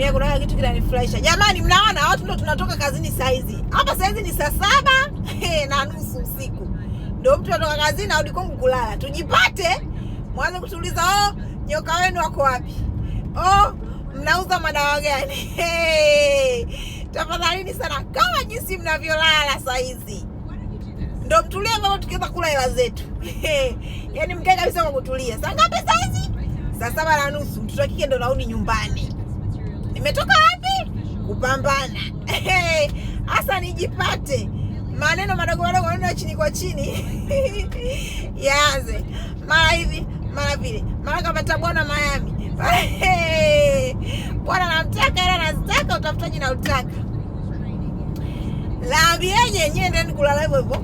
Mimi kuna kitu kinanifurahisha. Jamani, mnaona watu ndio tunatoka kazini saa hizi. Hapa saa hizi ni saa 7:30 usiku. Ndio mtu anatoka kazini na hadi kwangu kulala. Tujipate mwanze kutuliza, nyoka wenu wako wapi? Mnauza madawa gani? Tafadhalini sana kama jinsi mnavyolala saa hizi. Ndio mtulie mama, tukianza kula hela zetu. Yaani mkae kabisa kwa kutulia. Saa ngapi saa hizi? Saa 7:30. Mtoto kike ndio narudi nyumbani. Nimetoka wapi? Kupambana. Asa nijipate. Maneno madogo madogo maneno chini kwa chini. Yaanze. Mara hivi, mara vile. Mara kapata bwana Miami. Bwana namtaka ila nazitaka, utafutaji na utaka. Laambieje yenyewe ndeni kulala hivyo hivyo.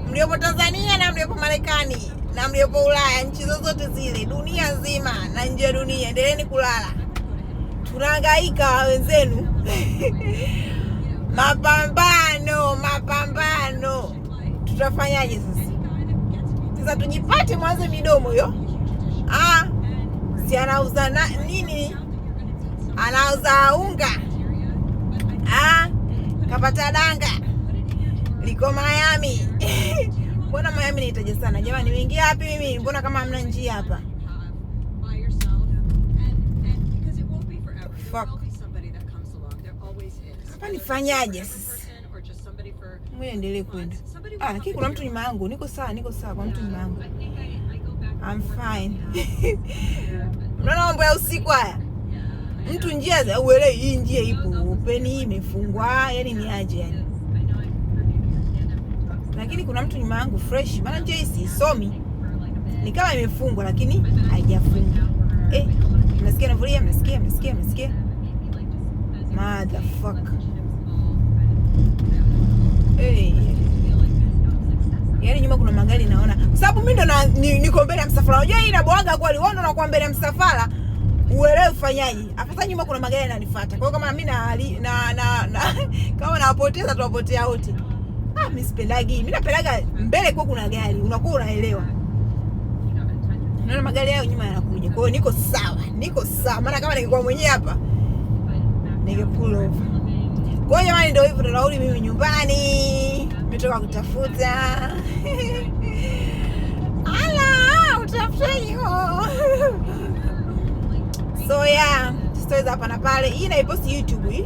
Mliopo Tanzania na mliopo Marekani na mliopo Ulaya, nchi zozote zile, dunia nzima na nje ya dunia, endeleeni kulala. Tunahangaika wenzenu. Mapambano. Tutafanyaje sasa? Sasa tujipate mwanze midomo hiyo. Si anauza nini? Anauza unga. Kapata danga. Liko Miami. Mbona Miami nahitaji sana? Jamani, nimeingia wapi mimi? Mbona kama hamna njia hapa? Fuck. Hapa nifanyaje sasa? Mimi endelee kwenda. Lakini kuna mtu nyuma yangu. Niko sawa kwa mtu nyuma yangu. I'm fine. Unaona mambo ya usiku haya? Mtu njia za uelewi, hii njia ipo open, hii imefungwa, yani ni aje yani. Lakini kuna mtu nyuma yangu fresh. Maana njia hii sisomi. Ni kama imefungwa lakini haijafungwa. Mnasikia navulia, mnasikia. Motherfucker. Yaani nyuma kuna magari naona. Kwa sababu mimi ndo niko mbele ya msafara. Unajua hii inaboaga kwa liwono na kwa mbele ya msafara. Uelewe ufanyaje. Hapa nyuma kuna magari yananifuata. Kwa hiyo kama mimi kama nawapoteza tuwapotea wote. Mimi sipendagi. Mimi napendaga mbele kwa kuna gari. Unakuwa unaelewa. Naona magari yao nyuma yanakuja. Kwa hiyo niko sawa. Maana kama ningekuwa mwenyewe hapa ningepull over. Kwa hiyo jamani, ndio hivyo tunarudi mimi nyumbani. Nimetoka kutafuta. Utafutaji. So yeah, stories hapa na pale. Hii naiposti YouTube hii.